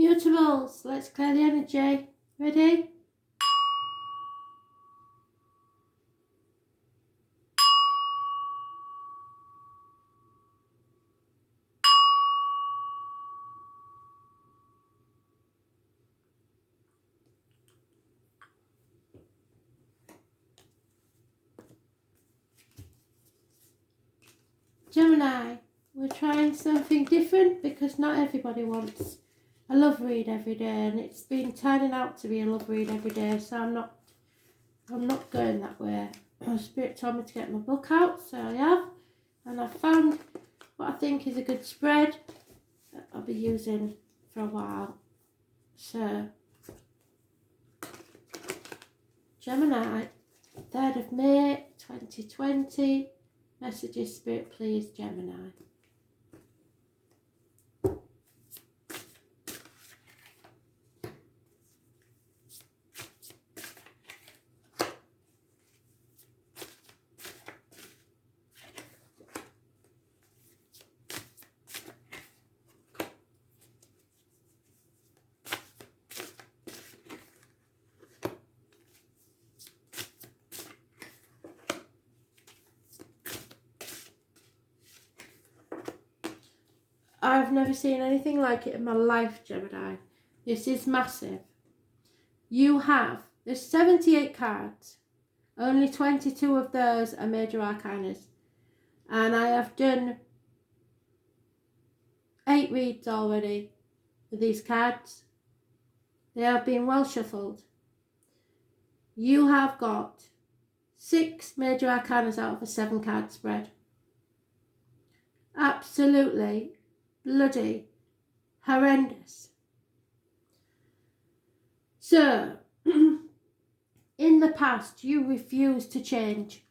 Mutables, let's clear the energy. Ready? Gemini, we're trying something different because not everybody wants a love read every day, and it's been turning out to be a love read every day, so I'm not going that way. Spirit told me to get my book out, so I have, and I've found what I think is a good spread that I'll be using for a while. So Gemini, 3rd of May 2020. Messages, Spirit, please, Gemini. I've never seen anything like it in my life, Gemini. This is massive. There's 78 cards. Only 22 of those are major arcanas. And I have done 8 reads already with these cards. They have been well shuffled. You have got 6 major arcanas out of a 7 card spread. Absolutely bloody horrendous. So, in the past, you refused to change.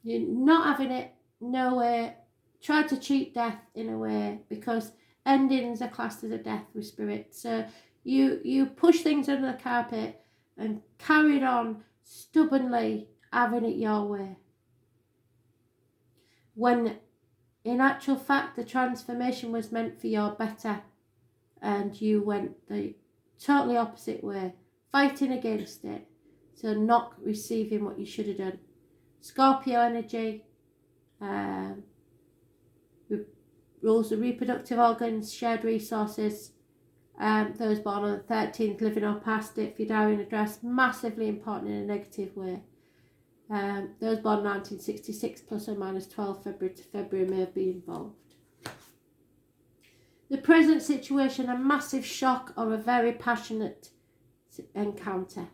You're not having it, no way. Tried to cheat death in a way, because endings are classed as a death with spirit. So, you push things under the carpet and carried on stubbornly having it your way. When in actual fact, the transformation was meant for your better, and you went the totally opposite way, fighting against it, so not receiving what you should have done. Scorpio energy, rules of reproductive organs, shared resources, those born on the 13th, living or past it, for your diary and address, massively important in a negative way. Those born 1966 plus or minus 12 February to February may have been involved. The present situation, a massive shock or a very passionate encounter.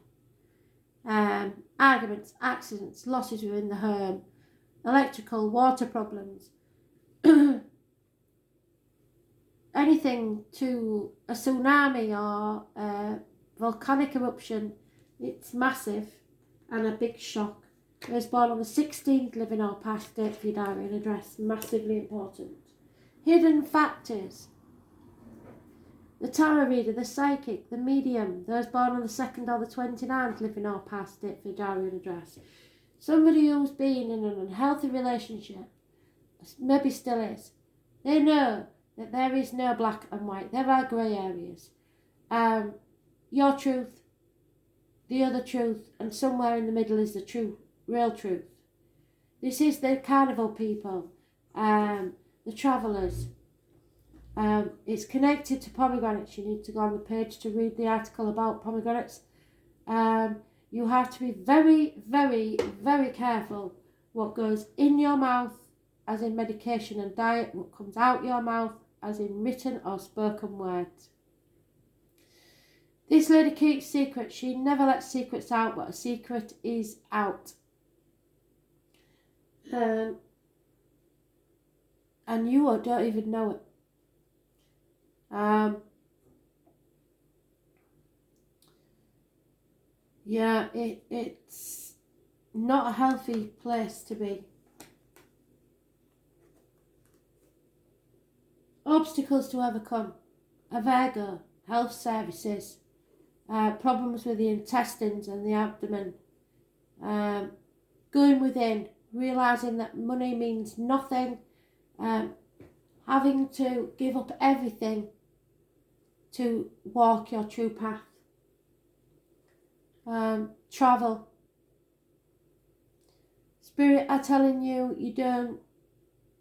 Arguments, accidents, losses within the home, electrical, water problems, anything to a tsunami or a volcanic eruption. It's massive and a big shock. Those born on the 16th, living or past date for your diary and address, massively important. Hidden factors. The tarot reader, the psychic, the medium, those born on the 2nd or the 29th, living or past date for your diary and address. Somebody who's been in an unhealthy relationship, maybe still is, they know that there is no black and white. There are grey areas. Your truth, the other truth, and somewhere in the middle is the truth. Real truth. This is the carnival people, the travellers. It's connected to pomegranates. You need to go on the page to read the article about pomegranates. You have to be very, very, very careful what goes in your mouth, as in medication and diet, what comes out your mouth, as in written or spoken words. This lady keeps secrets. She never lets secrets out, but a secret is out. And you don't even know it. Yeah, it's not a healthy place to be. Obstacles to overcome. A Virgo, health services, problems with the intestines and the abdomen, going within, realising that money means nothing, having to give up everything to walk your true path. Travel. Spirit are telling you you don't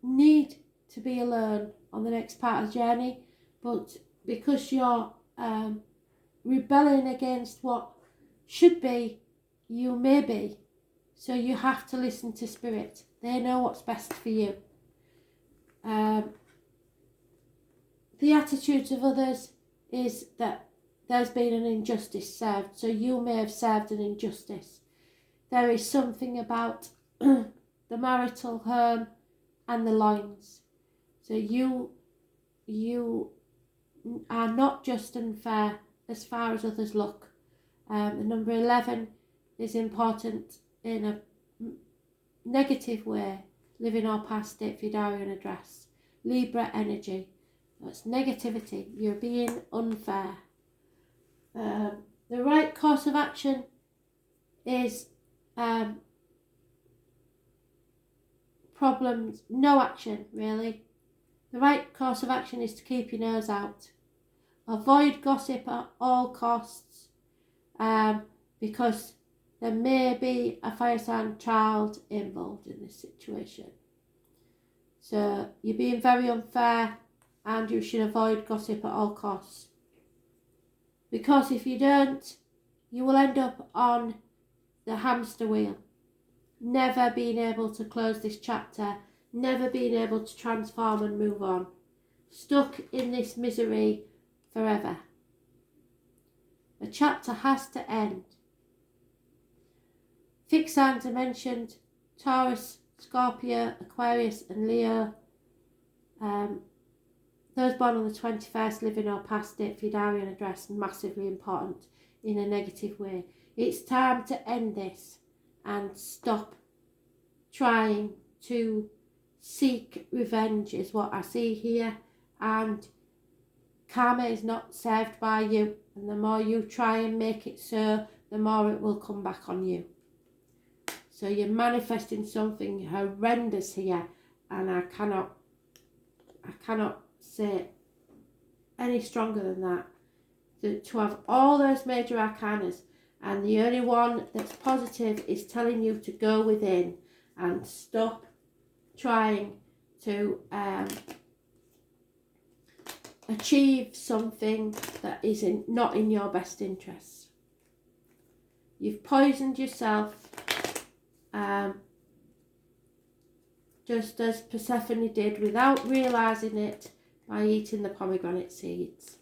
need to be alone on the next part of the journey, but because you're rebelling against what should be, you may be. So you have to listen to Spirit. They know what's best for you. The attitudes of others is that there's been an injustice served, so you may have served an injustice. There is something about the marital home and the loins. So you are not just and fair as far as others look. The number 11 is important in a negative way. Living or past state for your diary and address. Libra energy. That's negativity. You're being unfair. The right course of action is problems, no action really. The right course of action is to keep your nose out. Avoid gossip at all costs, because there may be a fire sign child involved in this situation. So you're being very unfair and you should avoid gossip at all costs. Because if you don't, you will end up on the hamster wheel. Never being able to close this chapter, never being able to transform and move on. Stuck in this misery forever. The chapter has to end. Fixed signs are mentioned: Taurus, Scorpio, Aquarius and Leo. Those born on the 21st, living or past date for your diary and address, massively important in a negative way. It's time to end this and stop trying to seek revenge is what I see here, and karma is not served by you, and the more you try and make it so, the more it will come back on you. So you're manifesting something horrendous here, and I cannot say any stronger than that. To have all those major arcanas, and the only one that's positive is telling you to go within and stop trying to achieve something that is not in your best interests. You've poisoned yourself, just as Persephone did without realising it by eating the pomegranate seeds.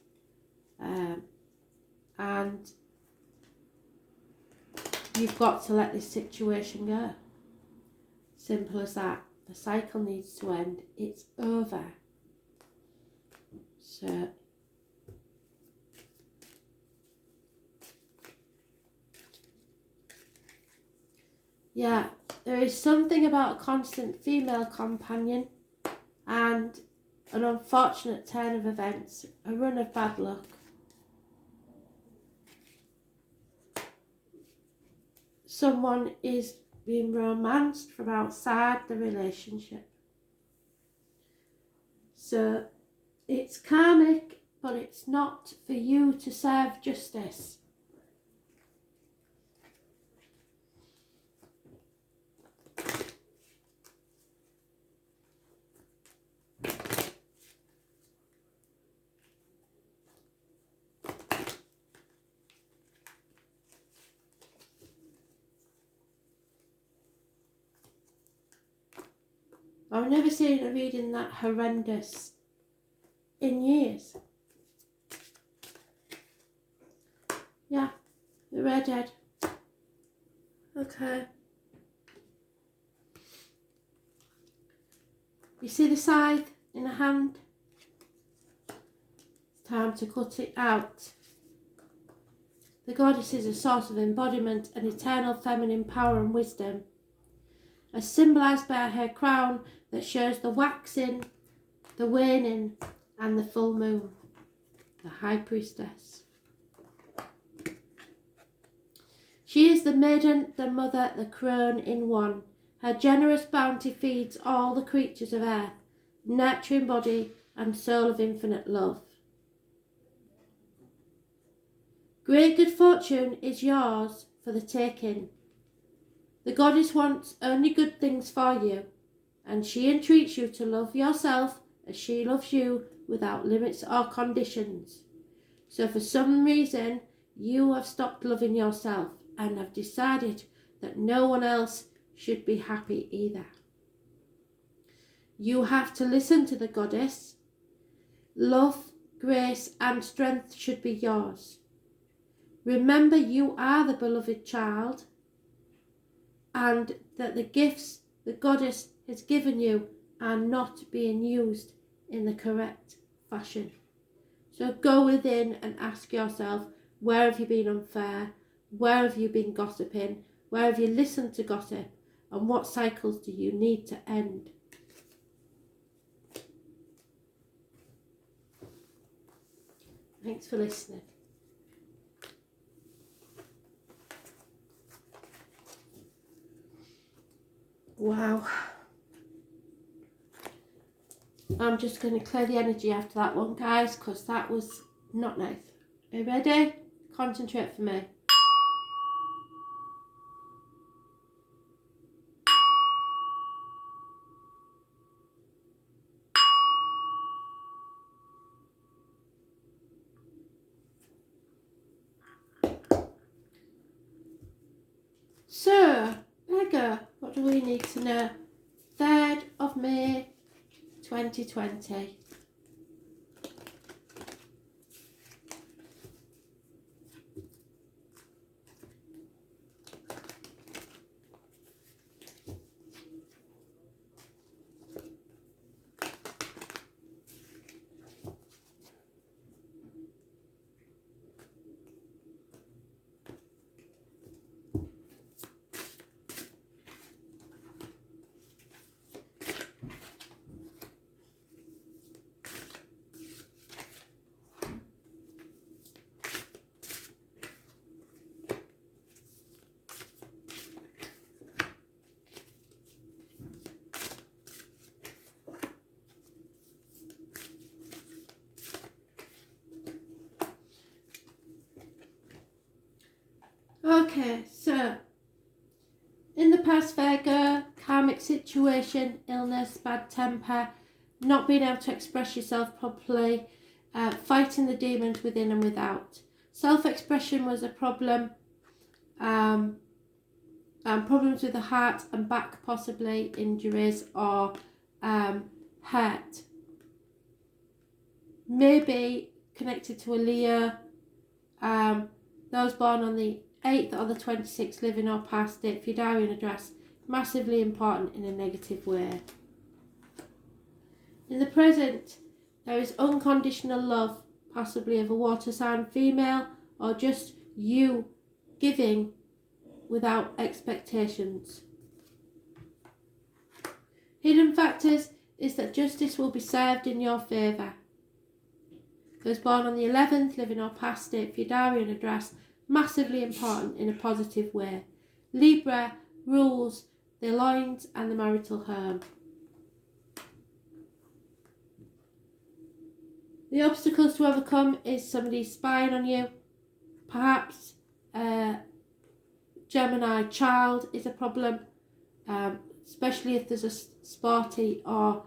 And you've got to let this situation go. Simple as that. The cycle needs to end. It's over. So yeah, there is something about a constant female companion and an unfortunate turn of events, a run of bad luck. Someone is being romanced from outside the relationship. So it's karmic, but it's not for you to serve justice. I've never seen a reading that horrendous in years. Yeah, the redhead. Okay. You see the scythe in a hand? It's time to cut it out. The goddess is a source of embodiment and eternal feminine power and wisdom, as symbolised by her crown that shows the waxing, the waning and the full moon, the high priestess. She is the maiden, the mother, the crone in one. Her generous bounty feeds all the creatures of earth, nurturing body and soul of infinite love. Great good fortune is yours for the taking. The goddess wants only good things for you, and she entreats you to love yourself as she loves you without limits or conditions. So for some reason, you have stopped loving yourself and have decided that no one else should be happy either. You have to listen to the goddess. Love, grace and strength should be yours. Remember, you are the beloved child, and that the gifts the goddess has given you are not being used in the correct fashion. So go within and ask yourself, where have you been unfair? Where have you been gossiping? Where have you listened to gossip? And what cycles do you need to end? Thanks for listening. Wow. I'm just going to clear the energy after that one, guys, because that was not nice. Are you ready? Concentrate for me. So, Virgo, what do we need to know? 3rd of May 2020. Okay, so in the past, Virgo, karmic situation, illness, bad temper, not being able to express yourself properly, fighting the demons within and without. Self-expression was a problem, problems with the heart and back, possibly injuries or hurt. Maybe connected to a Leo, those born on the 8th or the 26th, living or past it, for your diary and address, massively important in a negative way. In the present, there is unconditional love, possibly of a water sign female, or just you giving without expectations. Hidden factors is that justice will be served in your favour. Those born on the 11th, living or past it, for your diary and address, massively important in a positive way. Libra rules the loins and the marital home. The obstacles to overcome is somebody spying on you. Perhaps Gemini child is a problem, especially if there's a sporty or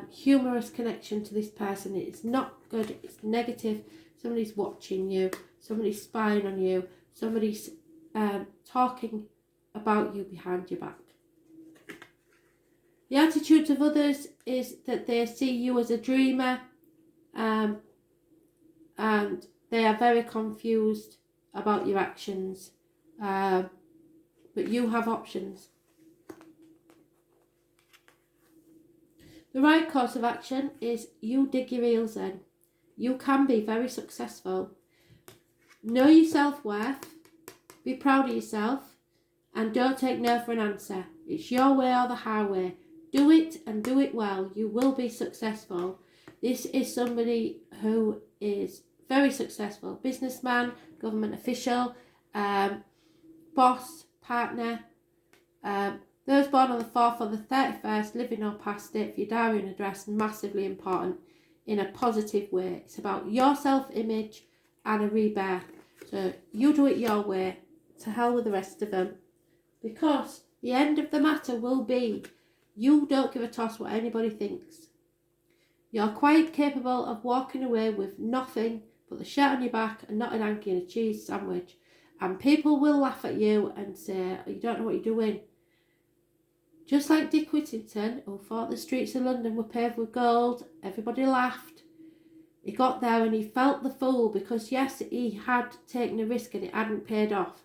humorous connection to this person. It's not good, it's negative. Somebody's watching you, somebody's spying on you, somebody's talking about you behind your back. The attitude of others is that they see you as a dreamer, and they are very confused about your actions, but you have options. The right course of action is you dig your heels in. You can be very successful. Know your self-worth, be proud of yourself, and don't take no for an answer. It's your way or the highway. Do it and do it well. You will be successful. This is somebody who is very successful. Businessman, government official, boss, partner. Those born on the 4th or the 31st, living or past it, for your diary and address, massively important in a positive way. It's about your self-image and a rebirth. So you do it your way. To hell with the rest of them. Because the end of the matter will be, you don't give a toss what anybody thinks. You're quite capable of walking away with nothing but the shirt on your back and not an hanky and a cheese sandwich. And people will laugh at you and say, you don't know what you're doing. Just like Dick Whittington, who thought the streets of London were paved with gold, everybody laughed. He got there and he felt the fool because yes, he had taken a risk and it hadn't paid off.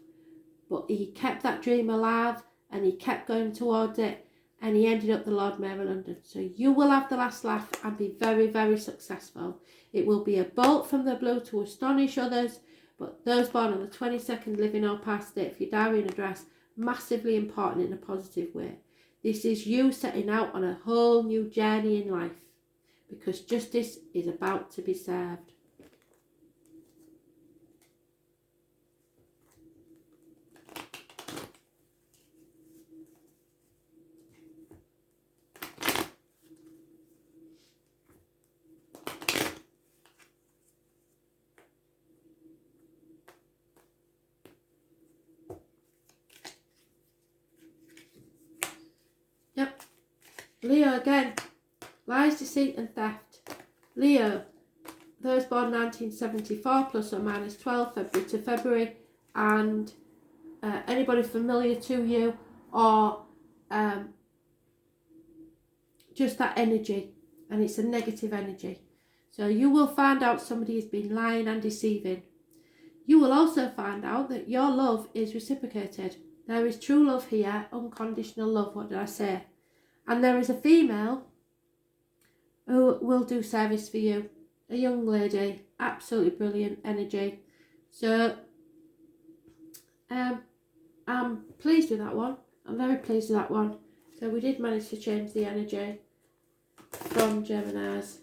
But he kept that dream alive and he kept going towards it and he ended up the Lord Mayor of London. So you will have the last laugh and be very, very successful. It will be a bolt from the blue to astonish others, but those born on the 22nd living or past it, if your diary and address, massively important in a positive way. This is you setting out on a whole new journey in life because justice is about to be served. Yep. Leo again. Lies, deceit and theft. Leo. Those born 1974 plus or minus 12 February to February. And anybody familiar to you or just that energy. And it's a negative energy. So you will find out somebody has been lying and deceiving. You will also find out that your love is reciprocated. There is true love here, unconditional love, what did I say? And there is a female who will do service for you. A young lady, absolutely brilliant energy. So, I'm pleased with that one. I'm very pleased with that one. So we did manage to change the energy from Geminis.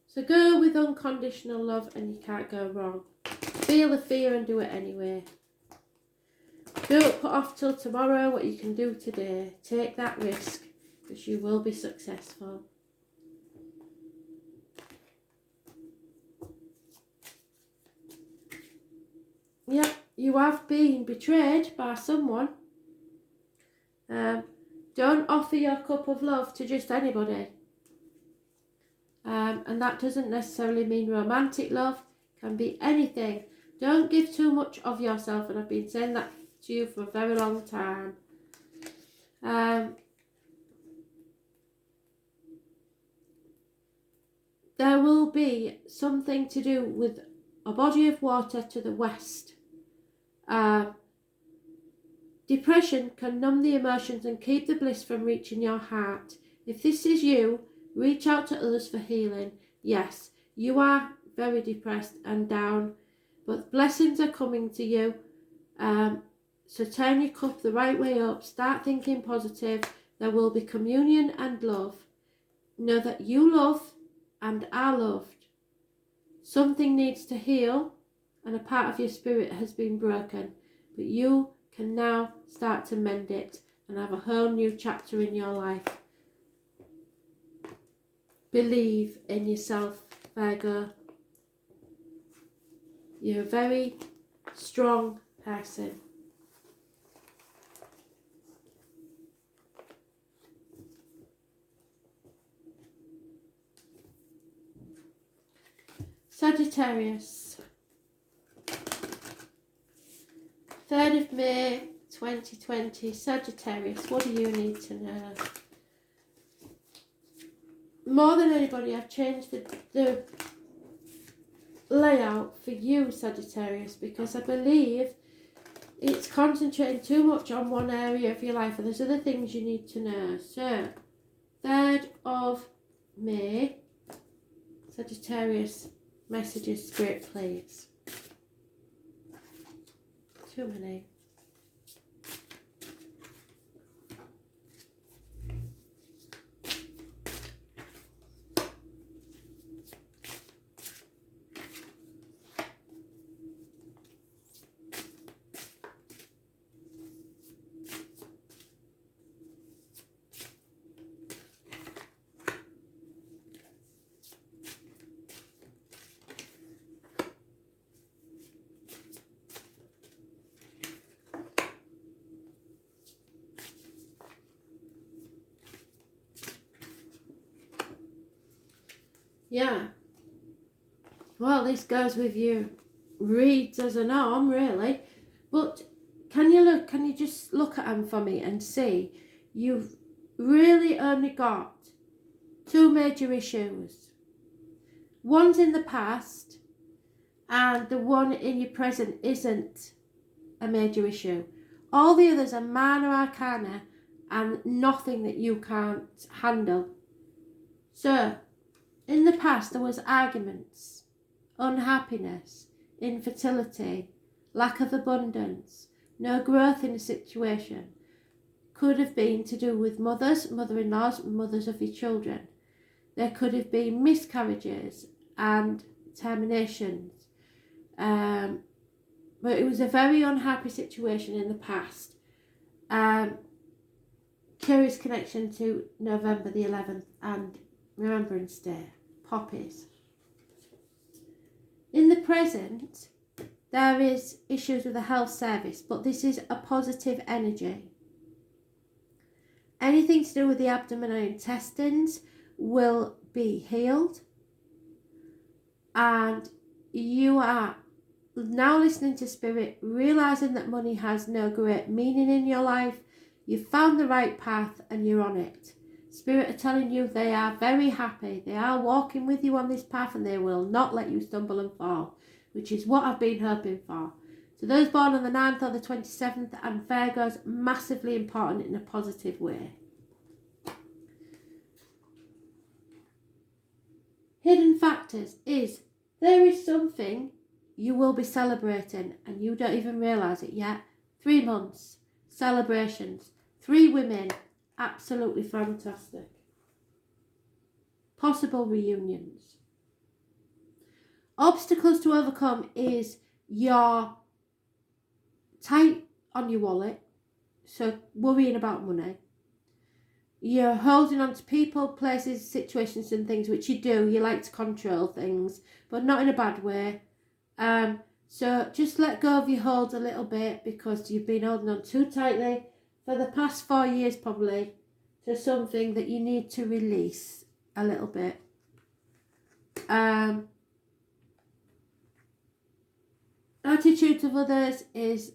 So go with unconditional love and you can't go wrong. Feel the fear and do it anyway. Don't put off till tomorrow what you can do today. Take that risk because you will be successful. Yep, you have been betrayed by someone. Don't offer your cup of love to just anybody. And that doesn't necessarily mean romantic love. Can be anything. Don't give too much of yourself, and I've been saying that to you for a very long time. There will be something to do with a body of water to the west. Depression can numb the emotions and keep the bliss from reaching your heart. If this is you, reach out to others for healing. Yes, you are very depressed and down, but blessings are coming to you. So turn your cup the right way up. Start thinking positive. There will be communion and love. Know that you love and are loved. Something needs to heal and a part of your spirit has been broken, but you can now start to mend it and have a whole new chapter in your life. Believe in yourself, Virgo. You're a very strong person. Sagittarius. 3rd of May 2020. Sagittarius, what do you need to know? More than anybody, I've changed the layout for you, Sagittarius, because I believe it's concentrating too much on one area of your life and there's other things you need to know. So, 3rd of May, Sagittarius, messages, spirit, please. Too many. Yeah. Well, this goes with your reads as a norm, really. But can you just look at them for me and see you've really only got two major issues. One's in the past, and the one in your present isn't a major issue. All the others are minor arcana and nothing that you can't handle. So, in the past there was arguments, unhappiness, infertility, lack of abundance, no growth in a situation. Could have been to do with mothers, mother-in-laws, mothers of your children. There could have been miscarriages and terminations. But it was a very unhappy situation in the past. Curious connection to November the 11th and Remembrance Day, poppies. In the present, there is issues with the health service, but this is a positive energy. Anything to do with the abdomen or intestines will be healed. And you are now listening to Spirit, realising that money has no great meaning in your life. You've found the right path and you're on it. Spirit are telling you they are very happy. They are walking with you on this path and they will not let you stumble and fall, which is what I've been hoping for. So those born on the 9th or the 27th and Virgos, massively important in a positive way. Hidden factors is there is something you will be celebrating and you don't even realise it yet. 3 months, celebrations, 3 women, absolutely fantastic. Possible reunions. Obstacles to overcome is you're tight on your wallet, so worrying about money. You're holding on to people, places, situations and things, which you do. You like to control things, but not in a bad way. So just let go of your hold a little bit because you've been holding on too tightly for the past 4 years probably to something that you need to release a little bit. Attitude of others is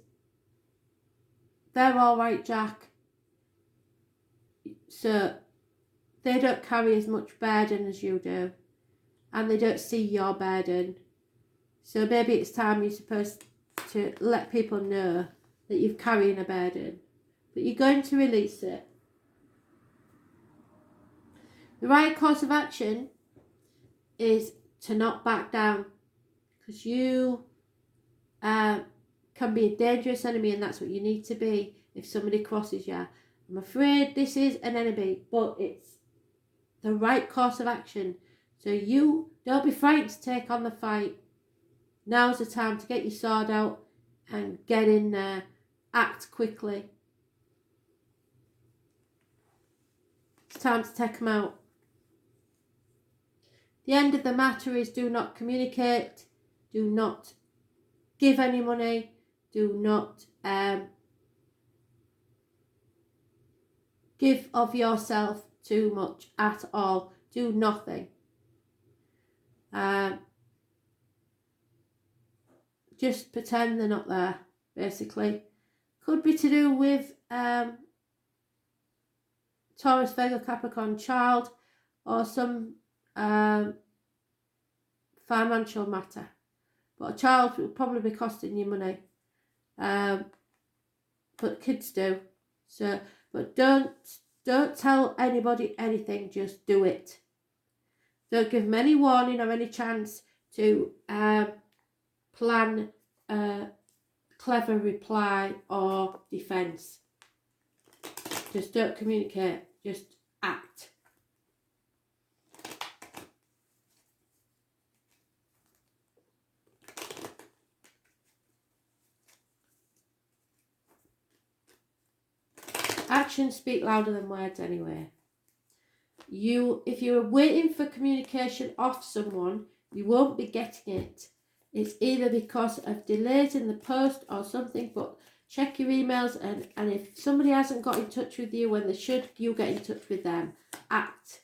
they're all right, Jack. So they don't carry as much burden as you do and they don't see your burden. So maybe it's time you're supposed to let people know that you're carrying a burden, but you're going to release it. The right course of action is to not back down because you can be a dangerous enemy and that's what you need to be if somebody crosses you. I'm afraid this is an enemy, but it's the right course of action. So you don't be frightened to take on the fight. Now's the time to get your sword out and get in there. Act quickly. It's time to take them out. The end of the matter is do not communicate. Do not give any money. Do not give of yourself too much at all. Do nothing. Just pretend they're not there, basically. Could be to do with Taurus, Virgo, Capricorn, child, or some financial matter. But a child will probably be costing you money. But kids do. So, but don't tell anybody anything, just do it. Don't give them any warning or any chance to plan a clever reply or defence. Just don't communicate, just act. Actions speak louder than words anyway. If you're waiting for communication off someone, you won't be getting it. It's either because of delays in the post or something, but check your emails and if somebody hasn't got in touch with you when they should, you get in touch with them. Act.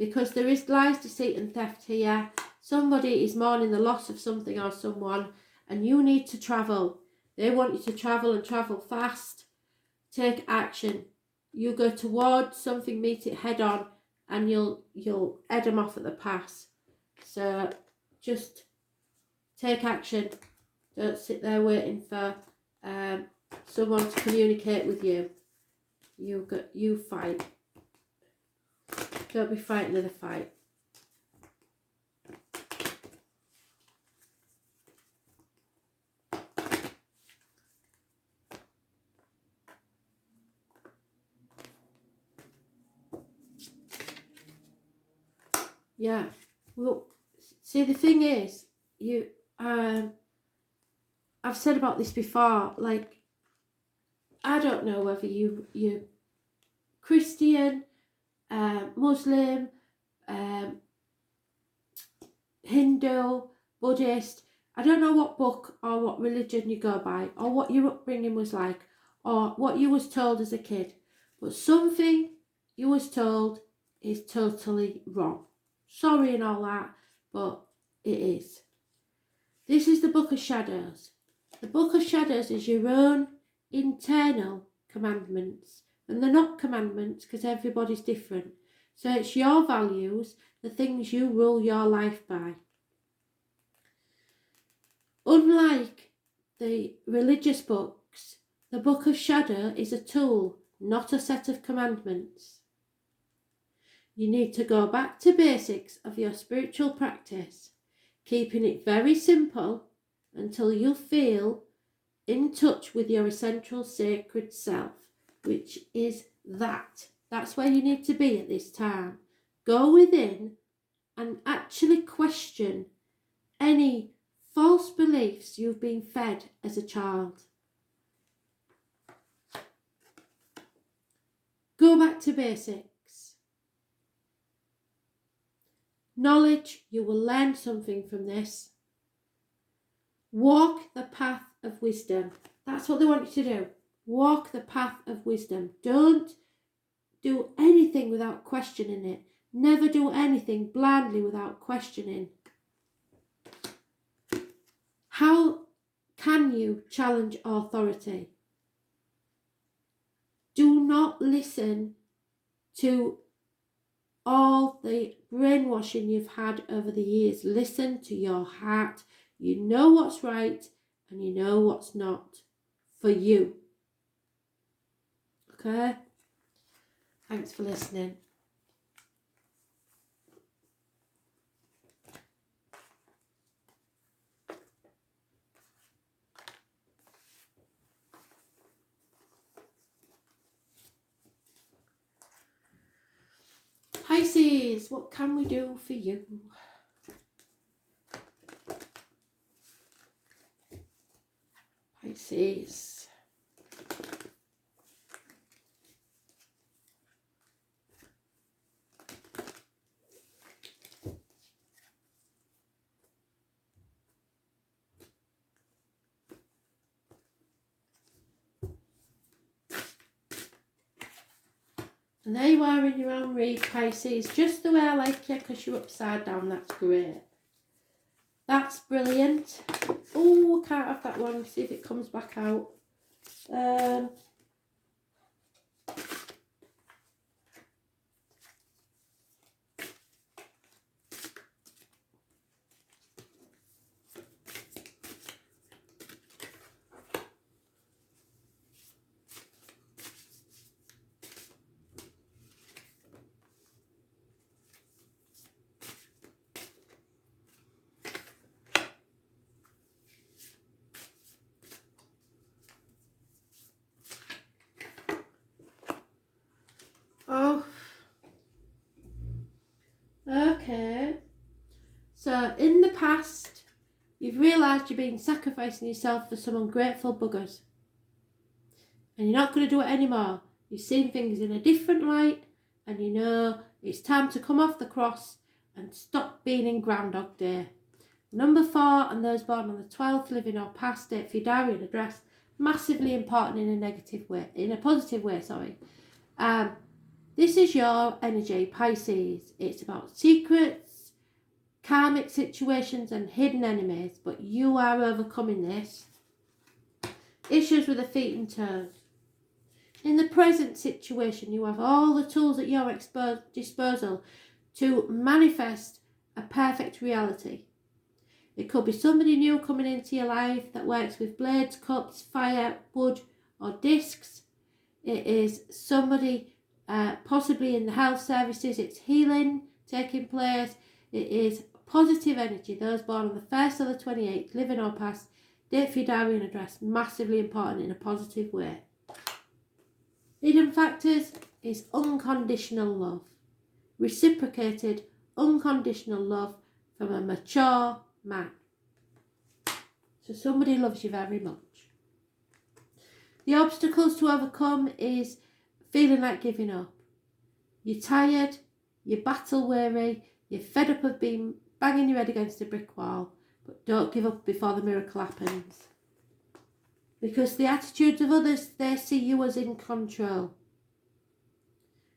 because there is lies, deceit and theft here. Somebody is mourning the loss of something or someone, and you need to travel. They want you to travel and travel fast. Take action. You go towards something, meet it head on, and you'll head them off at the pass. So just take action. Don't sit there waiting for someone to communicate with you. You fight. Don't be frightened of the fight. Yeah. Well, see, the thing is, I've said about this before, like, I don't know whether you're Christian, Muslim, Hindu, Buddhist. I don't know what book or what religion you go by, or what your upbringing was like, or what you was told as a kid. But something you was told is totally wrong. Sorry and all that, but it is. This is the Book of Shadows. The Book of Shadows is your own internal commandments. And they're not commandments because everybody's different. So it's your values, the things you rule your life by. Unlike the religious books, the Book of Shadow is a tool, not a set of commandments. You need to go back to basics of your spiritual practice, keeping it very simple until you feel in touch with your essential sacred self, which is that. That's where you need to be at this time. Go within and actually question any false beliefs you've been fed as a child. Go back to basics. Knowledge, you will learn something from this. Walk the path of wisdom. That's what they want you to do. Walk the path of wisdom. Don't do anything without questioning it. Never do anything blindly without questioning. How can you challenge authority? Do not listen to all the brainwashing you've had over the years. Listen to your heart. You know what's right and you know what's not for you. Okay? Thanks for listening. Pisces, what can we do for you? Pisces. And there you are in your own read, Pisces, just the way I like you, because you're upside down. That's great. That's brilliant. Oh, I can't have that one. See if it comes back out. Oh, okay. So in the past, you've realised you've been sacrificing yourself for some ungrateful buggers. And you're not going to do it anymore. You've seen things in a different light, and you know it's time to come off the cross and stop being in Groundhog Day. Number 4, and those born on the 12th, living or past date for your diary and address, massively important in a negative way, in a positive way, sorry. This is your energy, Pisces. It's about secrets, karmic situations and hidden enemies, but you are overcoming this. Issues with the feet and toes. In the present situation, you have all the tools at your disposal to manifest a perfect reality. It could be somebody new coming into your life that works with blades, cups, fire, wood or discs. It is somebody possibly in the health services. It's healing taking place. It is positive energy. Those born on the 1st or the 28th, living or past, date for your diary and address, massively important in a positive way. Hidden factors is unconditional love. Reciprocated, unconditional love from a mature man. So somebody loves you very much. The obstacles to overcome is feeling like giving up. You're tired, you're battle weary, you're fed up of banging your head against a brick wall, but don't give up before the miracle happens. Because the attitudes of others, they see you as in control.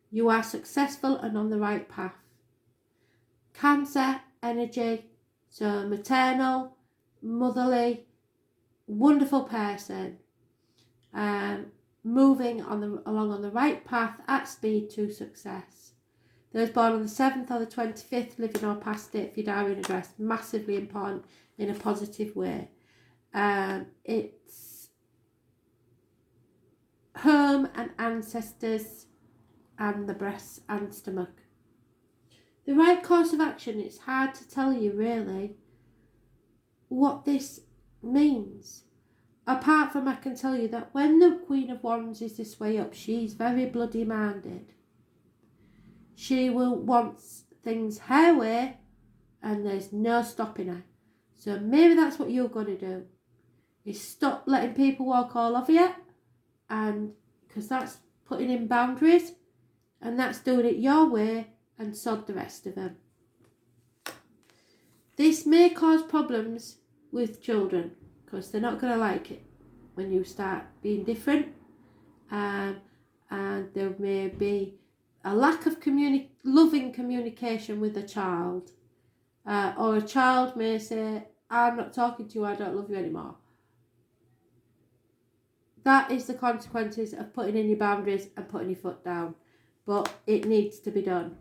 You are successful and on the right path. Cancer energy, so maternal, motherly, wonderful person, moving along on the right path at speed to success. Those born on the 7th or the 25th, living or past date for your diary and address, massively important in a positive way. It's home and ancestors and the breasts and stomach. The right course of action, it's hard to tell you really what this means. Apart from I can tell you that when the Queen of Wands is this way up, she's very bloody minded. She will want things her way and there's no stopping her. So maybe that's what you're going to do, is stop letting people walk all over you, and because that's putting in boundaries and that's doing it your way, and sod the rest of them. This may cause problems with children because they're not going to like it when you start being different, and there may be a lack of loving communication with a child, or a child may say, I'm not talking to you, I don't love you anymore. That is the consequences of putting in your boundaries and putting your foot down, but it needs to be done.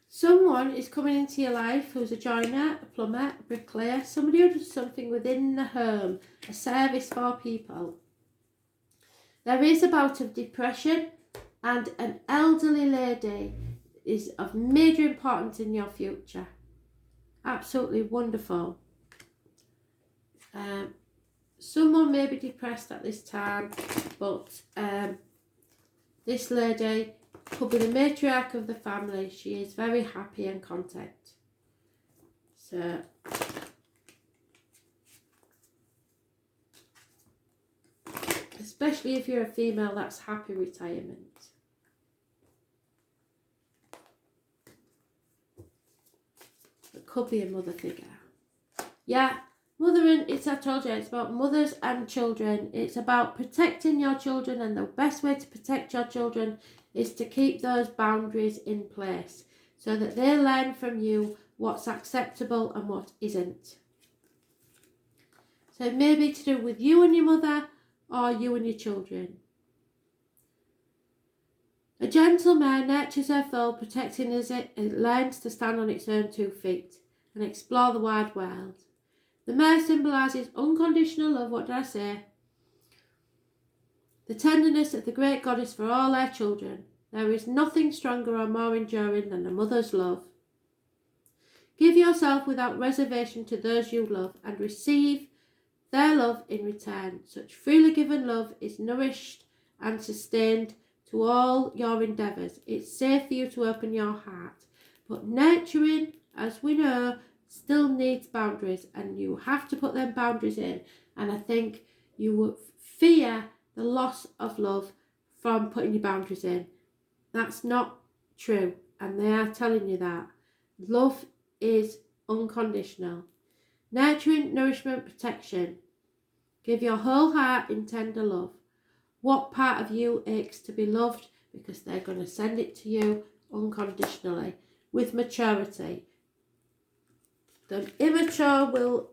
Someone is coming into your life who's a joiner, a plumber, a bricklayer, somebody who does something within the home, a service for people. There is a bout of depression, and an elderly lady is of major importance in your future. Absolutely wonderful. Someone may be depressed at this time, but this lady could be the matriarch of the family. She is very happy and content. So especially if you're a female, that's happy retirement. It could be a mother figure. Yeah, mothering, I told you, it's about mothers and children. It's about protecting your children, and the best way to protect your children is to keep those boundaries in place so that they learn from you what's acceptable and what isn't. So it may be to do with you and your mother, or you and your children. A gentle mare nurtures her foal, protecting as it learns to stand on its own 2 feet and explore the wide world. The mare symbolises unconditional love. What did I say? The tenderness of the great goddess for all her children. There is nothing stronger or more enduring than a mother's love. Give yourself without reservation to those you love and receive their love in return. Such freely given love is nourished and sustained to all your endeavours. It's safe for you to open your heart, but nurturing as we know, still needs boundaries, and you have to put them boundaries in. And I think you would fear the loss of love from putting your boundaries in. That's not true, and they are telling you that. Love is unconditional. Nurturing, nourishment, protection. Give your whole heart in tender love. What part of you aches to be loved? Because they're going to send it to you unconditionally with maturity. The immature will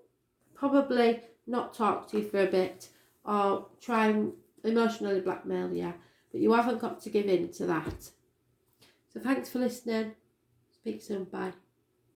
probably not talk to you for a bit or try and emotionally blackmail you, but you haven't got to give in to that. So thanks for listening. Speak soon. Bye.